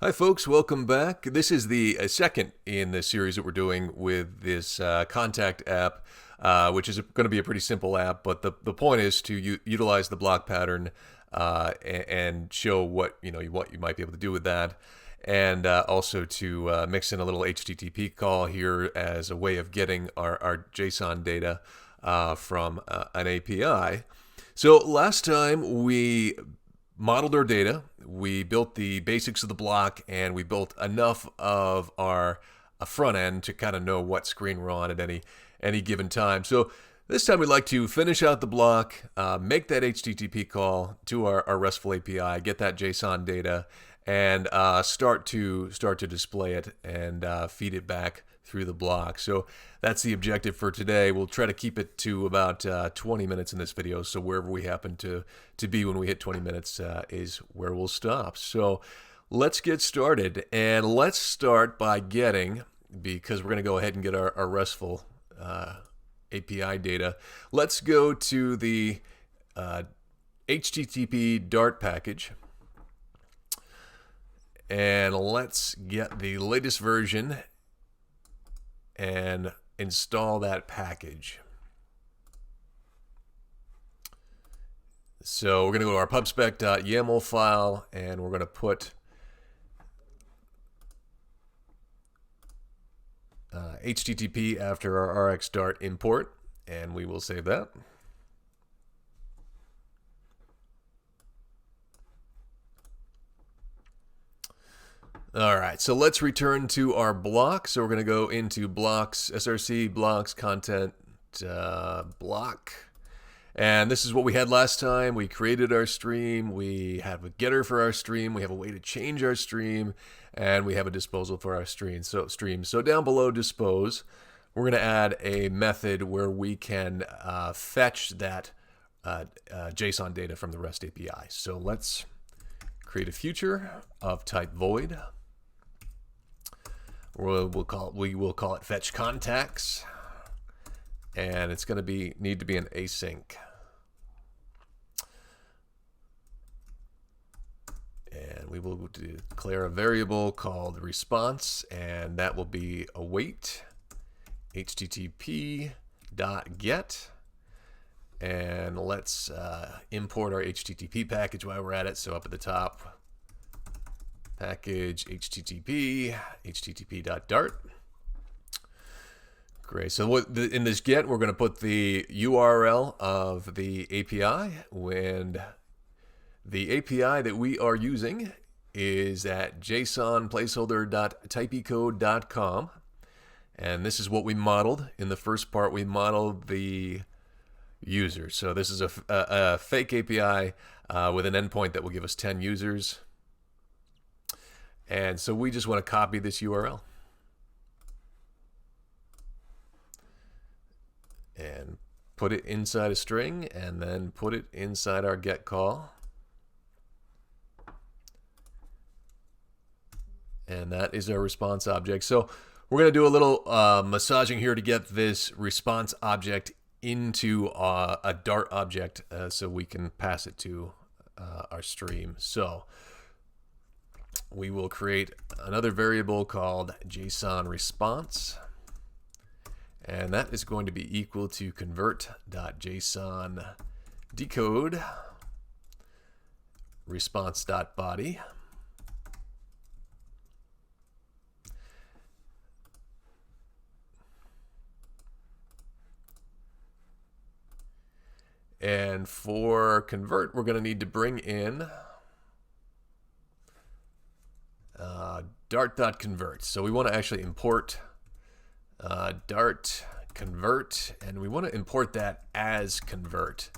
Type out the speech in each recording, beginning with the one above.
Hi folks, welcome back. This is the second in the series that we're doing with this contact app, which is going to be a pretty simple app, but the point is to utilize the block pattern and show what you might be able to do with that, and also to mix in a little HTTP call here as a way of getting our JSON data from an API. So last time we modeled our data, we built the basics of the block, and we built enough of our front end to kind of know what screen we're on at any given time. So this time we'd like to finish out the block, make that HTTP call to our RESTful API, get that JSON data, and start to display it and feed it back through the block. So that's the objective for today. We'll try to keep it to about 20 minutes in this video. So wherever we happen to be when we hit 20 minutes is where we'll stop. So let's get started. And let's start by getting, because we're going to go ahead and get our RESTful API data. Let's go to the HTTP Dart package. And let's get the latest version and install that package. So we're going to go to our pubspec.yaml file, and we're going to put HTTP after our rxdart import, and we will save that. All right, so let's return to our block. So we're going to go into blocks, src, blocks, content, block. And this is what we had last time. We created our stream. We have a getter for our stream. We have a way to change our stream. And we have a disposal for our stream. So down below dispose, we're going to add a method where we can fetch that JSON data from the REST API. So let's create a future of type void. We will call it fetch contacts, and it's going to need to be an async. And we will declare a variable called response, and that will be await http.get. And let's import our HTTP package while we're at it. So up at the top, package http.dart. Great. So in this get, we're going to put the URL of the API, and the API that we are using is at jsonplaceholder.typecode.com. And this is what we modeled. In the first part, we modeled the user. So this is a fake API with an endpoint that will give us 10 users. And so we just want to copy this URL and put it inside a string, and then put it inside our get call. And that is our response object. So we're going to do a little massaging here to get this response object into a Dart object so we can pass it to our stream. So we will create another variable called JSON response, and that is going to be equal to convert.json decode response.body. And for convert, we're going to need to bring in dart.convert. So we want to actually import dart convert, and we want to import that as convert.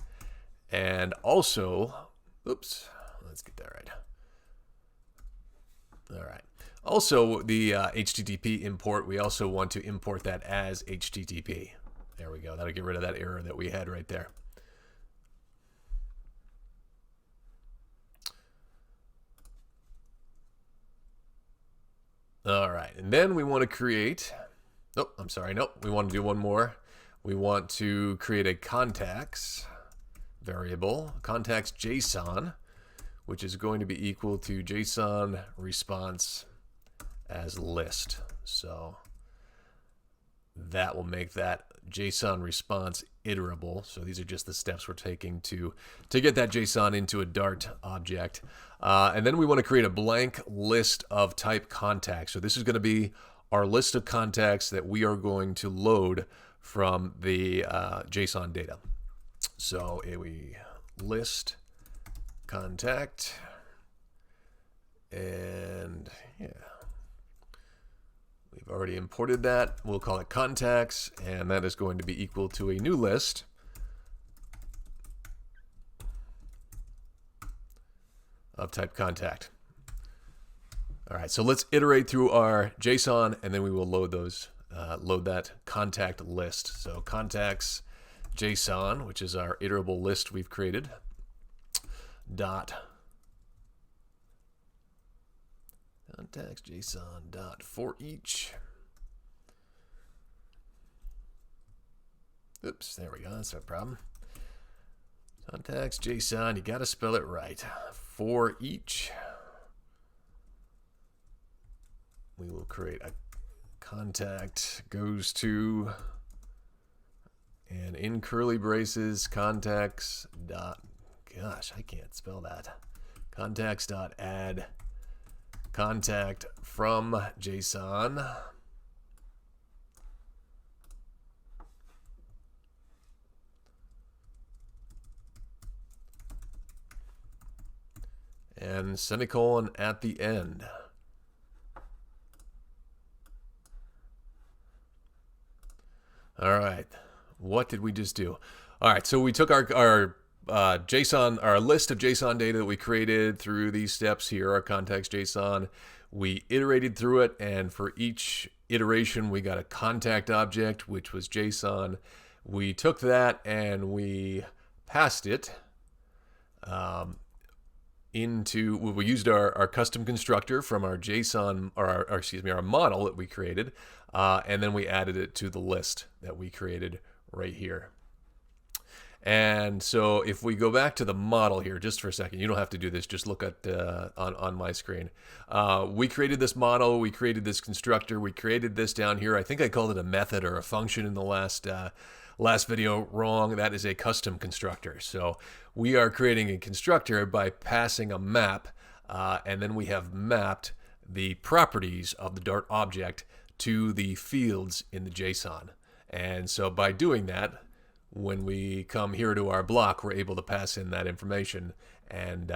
And also, oops, let's get that right. All right. Also, the HTTP import, we also want to import that as HTTP. There we go. That'll get rid of that error that we had right there. All right, and then we want to create, we want to do one more. We want to create a contacts variable, contacts JSON, which is going to be equal to JSON response as list. So that will make that JSON response iterable. So these are just the steps we're taking to get that JSON into a Dart object. And then we want to create a blank list of type contacts. So this is going to be our list of contacts that we are going to load from the JSON data. So we list contact, and yeah, we've already imported that. We'll call it contacts, and that is going to be equal to a new list of type contact. All right, so let's iterate through our JSON, and then we will load those, load that contact list. So contacts JSON, which is our iterable list we've created, dot contacts JSON dot for each. Oops, there we go. That's no problem. Contacts JSON, you got to spell it right. For each, we will create a contact goes to, and in curly braces, contacts dot, gosh, I can't spell that. Contacts dot add contact from JSON. And semicolon at the end. All right, what did we just do? All right, so we took our JSON, our list of JSON data that we created through these steps here, our contacts JSON. We iterated through it, and for each iteration, we got a contact object, which was JSON. We took that and we passed it into, we used our custom constructor from our JSON, or our model that we created, and then we added it to the list that we created right here. And so if we go back to the model here just for a second, you don't have to do this, just look at on my screen. We created this model, we created this constructor, we created this down here. I think I called it a method or a function in the last video. Wrong, that is a custom constructor. So we are creating a constructor by passing a map, and then we have mapped the properties of the Dart object to the fields in the JSON. And so by doing that, when we come here to our block, we're able to pass in that information, and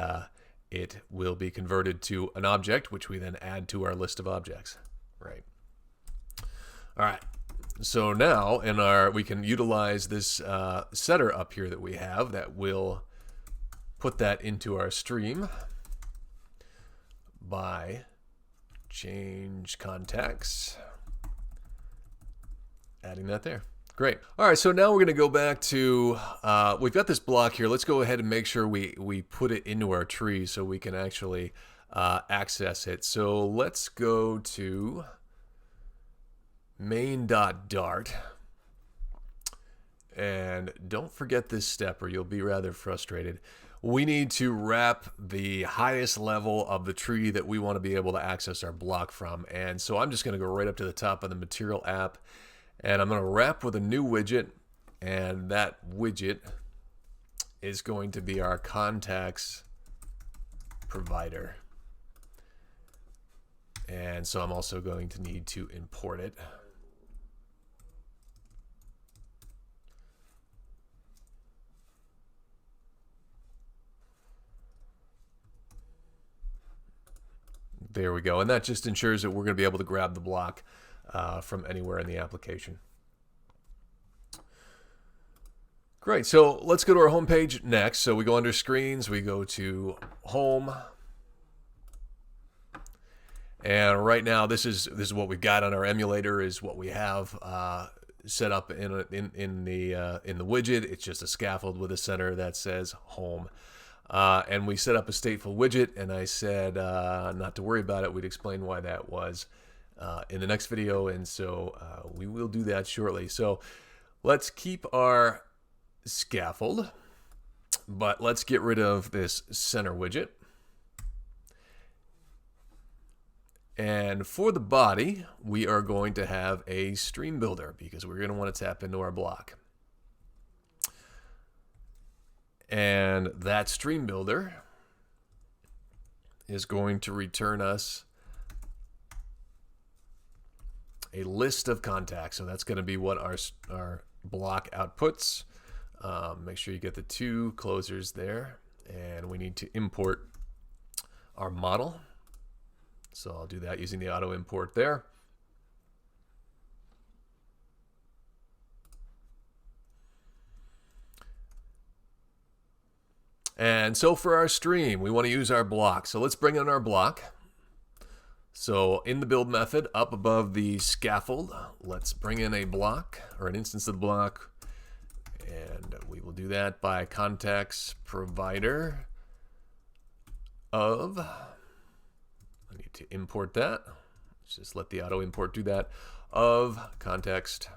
it will be converted to an object, which we then add to our list of objects. Right. All right. So now we can utilize this setter up here that we have that will put that into our stream by change contacts, adding that there. Great. All right, so now we're going to go back to, we've got this block here. Let's go ahead and make sure we put it into our tree so we can actually access it. So let's go to main.dart. And don't forget this step or you'll be rather frustrated. We need to wrap the highest level of the tree that we want to be able to access our block from. And so I'm just going to go right up to the top of the material app, and I'm going to wrap with a new widget, and that widget is going to be our contacts provider. And so I'm also going to need to import it. There we go. And that just ensures that we're going to be able to grab the block from anywhere in the application. Great. So let's go to our home page next. So we go under screens, we go to home. And right now, this is what we've got on our emulator, is what we have set up in the widget. It's just a scaffold with a center that says home. And we set up a stateful widget, and I said not to worry about it. We'd explain why that was in the next video, and so we will do that shortly. So let's keep our scaffold, but let's get rid of this center widget. And for the body, we are going to have a stream builder because we're going to want to tap into our block. And that stream builder is going to return us a list of contacts. So that's going to be what our block outputs. Make sure you get the two closers there. And we need to import our model. So I'll do that using the auto import there. And so for our stream, we want to use our block. So let's bring in our block. So in the build method, up above the scaffold, let's bring in a block or an instance of the block. And we will do that by context provider of, I need to import that. Let's just let the auto import do that, of context.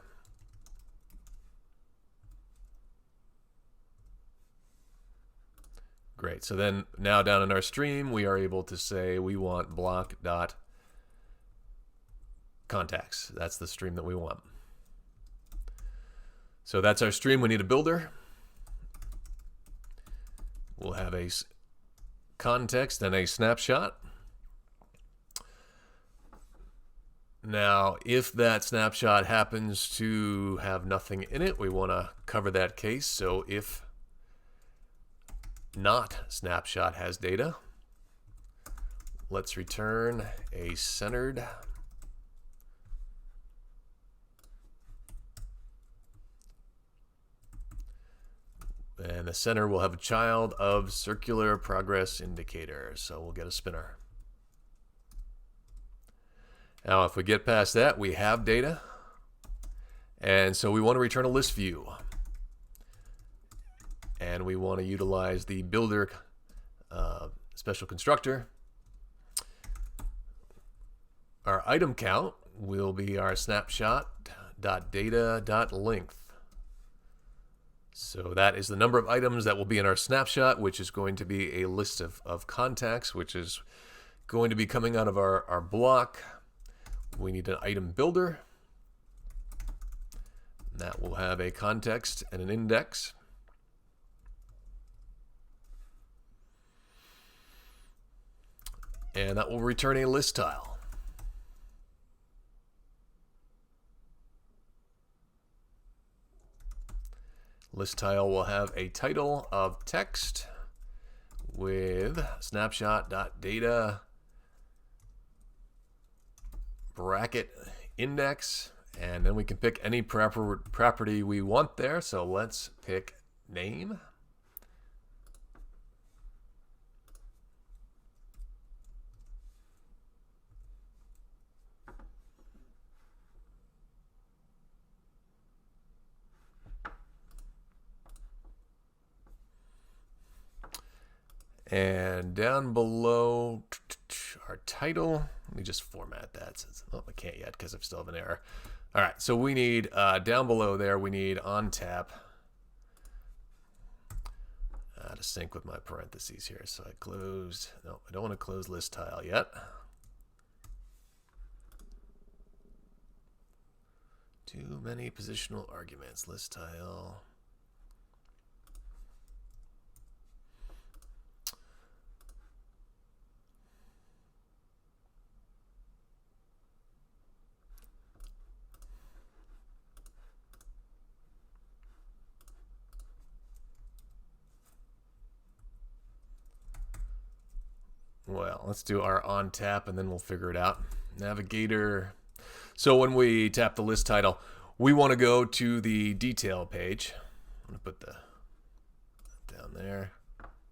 Great. So then now down in our stream, we are able to say we want block.contacts. That's the stream that we want. So that's our stream. We need a builder. We'll have a context and a snapshot. Now, if that snapshot happens to have nothing in it, we want to cover that case. So if not snapshot has data, let's return a centered and the center will have a child of circular progress indicator. So we'll get a spinner. Now, if we get past that, we have data. And so we want to return a list view. And we want to utilize the builder special constructor. Our item count will be our snapshot.data.length. So that is the number of items that will be in our snapshot, which is going to be a list of contacts, which is going to be coming out of our block. We need an item builder. And that will have a context and an index. And that will return a list tile. List tile will have a title of text with snapshot.data bracket index, and then we can pick any property we want there. So let's pick name. And down below our title, let me just format that. Oh, I can't yet because I still have an error. All right, so we need, down below there, we need on tap to sync with my parentheses here. So I closed, no, I don't want to close list tile yet. Too many positional arguments, list tile. Well, let's do our on tap and then we'll figure it out. Navigator. So when we tap the list title, we want to go to the detail page. I'm going to put the down there.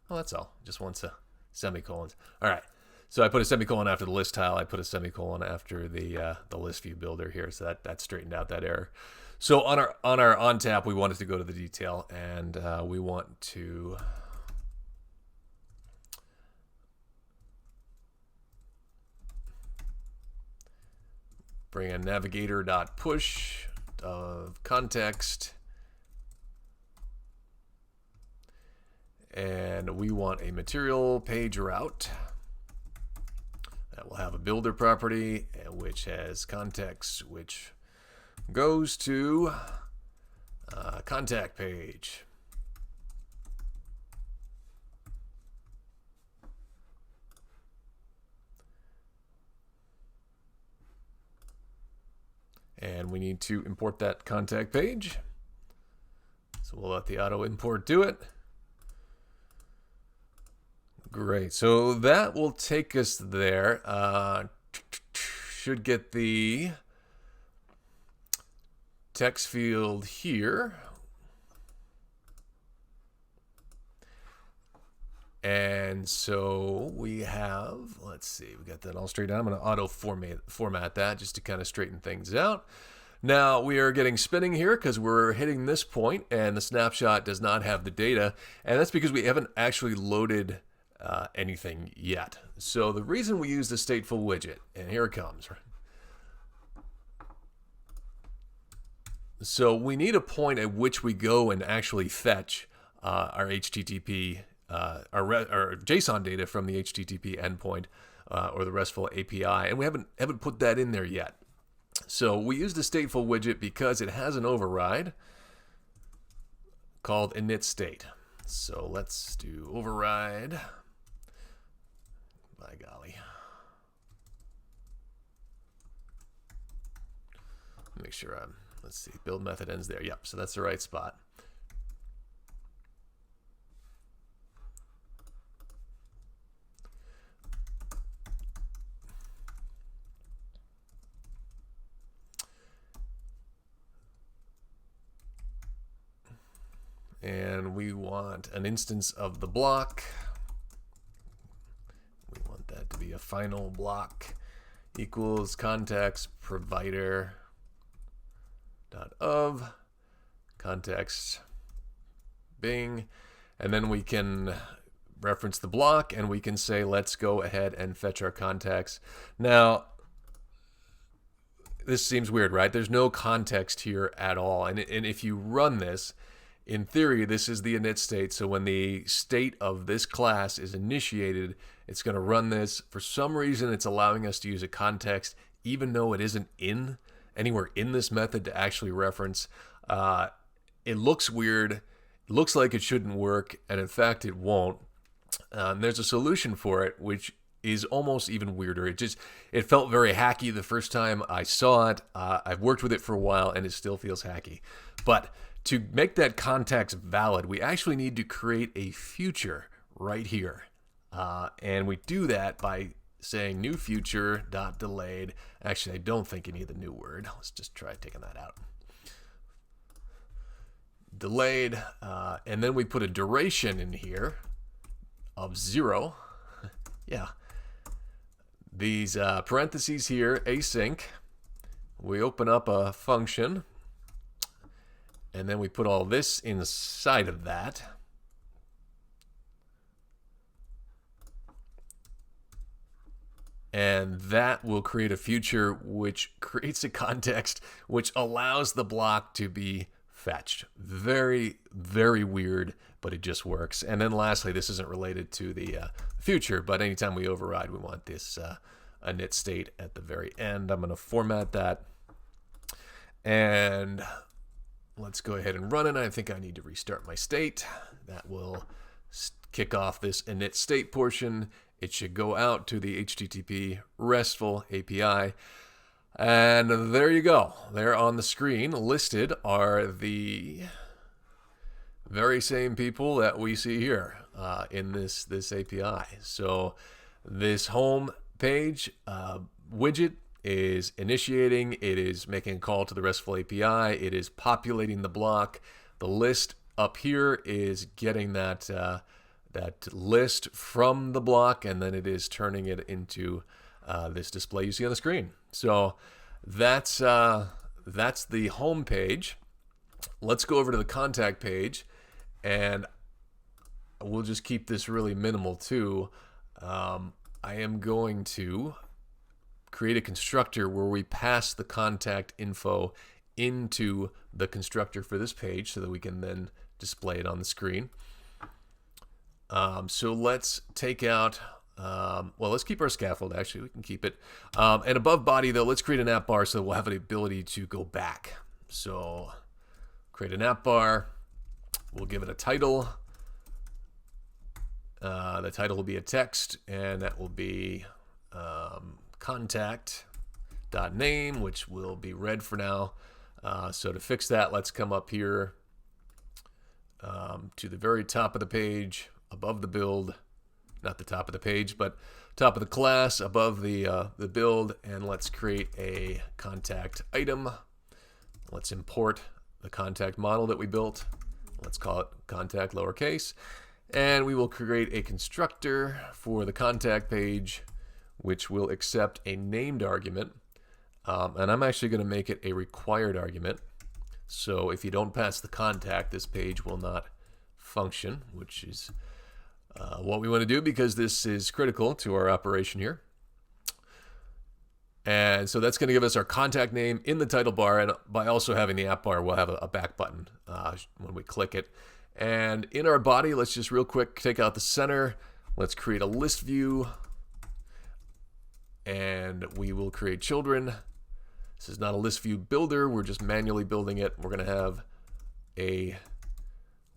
Oh, that's all. Just wants a semicolons. All right. So I put a semicolon after the list tile. I put a semicolon after the list view builder here. So that straightened out that error. So on our on tap, we wanted to go to the detail, and we want to bring a navigator.push of context, and we want a material page route That will have a builder property, which has context, which goes to contact page. And we need to import that contact page. So we'll let the auto import do it. Great. So that will take us there. Should get the text field here. And so we have, let's see, we got that all straight down. I'm going to auto format that just to kind of straighten things out. Now we are getting spinning here because we're hitting this point and the snapshot does not have the data. And that's because we haven't actually loaded anything yet. So the reason we use the stateful widget, and here it comes. So we need a point at which we go and actually fetch our HTTP our JSON data from the HTTP endpoint or the RESTful API, and we haven't put that in there yet. So we use the stateful widget because it has an override called initState. So let's do override. By golly. Make sure let's see, build method ends there. Yep, so that's the right spot. And we want an instance of the block. We want that to be a final block equals context provider dot of context Bing, and then we can reference the block and we can say let's go ahead and fetch our context. Now this seems weird, right? There's no context here at all, and if you run this, in theory, this is the init state, so when the state of this class is initiated, it's going to run this. For some reason, it's allowing us to use a context, even though it isn't anywhere in this method to actually reference. It looks weird. It looks like it shouldn't work, and in fact, it won't. There's a solution for it, which is almost even weirder. It felt very hacky the first time I saw it. I've worked with it for a while, and it still feels hacky. But to make that context valid, we actually need to create a future right here. And we do that by saying new future dot delayed. Actually, I don't think you need the new word. Let's just try taking that out. Delayed, and then we put a duration in here of 0. Yeah. These parentheses here, async. We open up a function. And then we put all this inside of that. And that will create a future which creates a context which allows the block to be fetched. Very, very weird, but it just works. And then lastly, this isn't related to the future, but anytime we override, we want this init state at the very end. I'm going to format that. And let's go ahead and run it. I think I need to restart my state. That will kick off this init state portion. It should go out to the HTTP RESTful API. And there you go. There on the screen listed are the very same people that we see here in this API. So this home page widget is initiating, it is making a call to the RESTful API, it is populating the block. The list up here is getting that list from the block, and then it is turning it into this display you see on the screen. So that's the home page. Let's go over to the contact page, and we'll just keep this really minimal too. I am going to create a constructor where we pass the contact info into the constructor for this page so that we can then display it on the screen. So let's take out Well, let's keep our scaffold. Actually, we can keep it. And above body, though, let's create an app bar so we'll have the ability to go back. So create an app bar. We'll give it a title. The title will be a text, and that will be contact.name, which will be red for now. So to fix that, let's come up here to the very top of the page, above the build. Not the top of the page, but top of the class, above the build, and let's create a contact item. Let's import the contact model that we built. Let's call it contact lowercase, and we will create a constructor for the contact page, which will accept a named argument, and I'm actually going to make it a required argument. So if you don't pass the contact, this page will not function, which is what we want to do because this is critical to our operation here. And so that's going to give us our contact name in the title bar, and by also having the app bar, we'll have a back button when we click it. And in our body, let's just real quick take out the center. Let's create a list view, and we will create children. This is not a list view builder. We're just manually building it. We're going to have a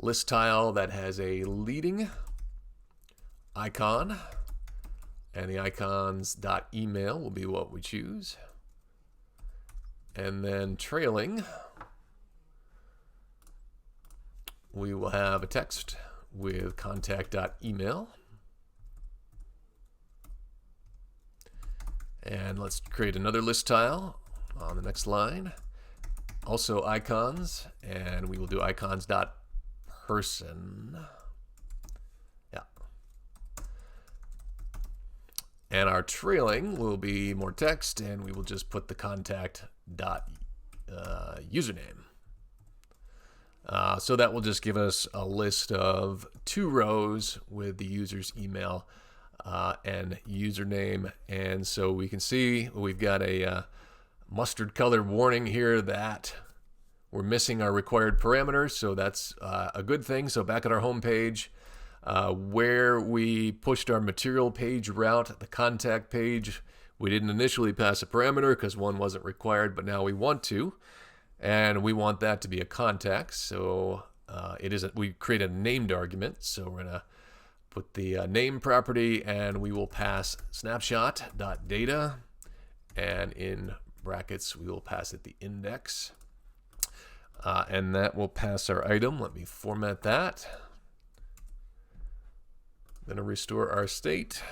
list tile that has a leading icon, and the icons.email will be what we choose, and then trailing we will have a text with contact.email, and let's create another list tile on the next line, also icons, and we will do icons.person. And our trailing will be more text, and we will just put the contact.username. So that will just give us a list of 2 rows with the user's email and username. And so we can see we've got a mustard colored warning here that we're missing our required parameters. So that's a good thing. So back at our home page, where we pushed our material page route, the contact page, we didn't initially pass a parameter because one wasn't required, but now we want to, and we want that to be a contact. So we create a named argument. So we're gonna put the name property, and we will pass snapshot.data, and in brackets we will pass it the index, and that will pass our item. Let me format that. Going to restore our state,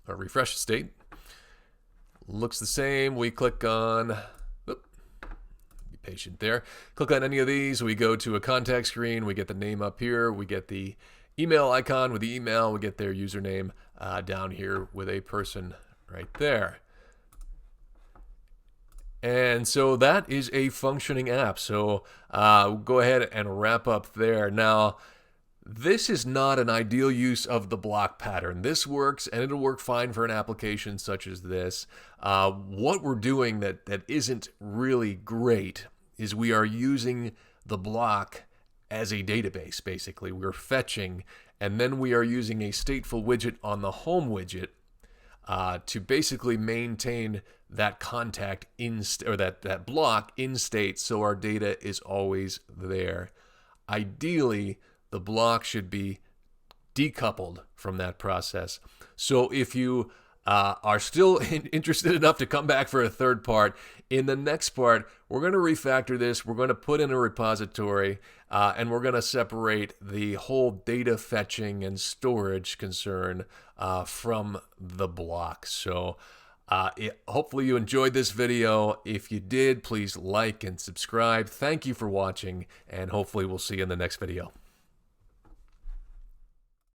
or refresh state. Looks the same. We click on, be patient there. Click on any of these. We go to a contact screen. We get the name up here. We get the email icon with the email. We get their username down here with a person right there. And so that is a functioning app. So go ahead and wrap up there. Now, this is not an ideal use of the BLoC pattern. This works, and it'll work fine for an application such as this. What we're doing that isn't really great is we are using the BLoC as a database, basically. We're fetching, and then we are using a stateful widget on the home widget to basically maintain that contact or that BLoC in state, so our data is always there. Ideally, the BLoC should be decoupled from that process. So if you are still interested enough to come back for a third part, in the next part, we're going to refactor this. We're going to put in a repository, and we're going to separate the whole data fetching and storage concern from the BLoC. So hopefully you enjoyed this video. If you did, please like and subscribe. Thank you for watching, and hopefully we'll see you in the next video.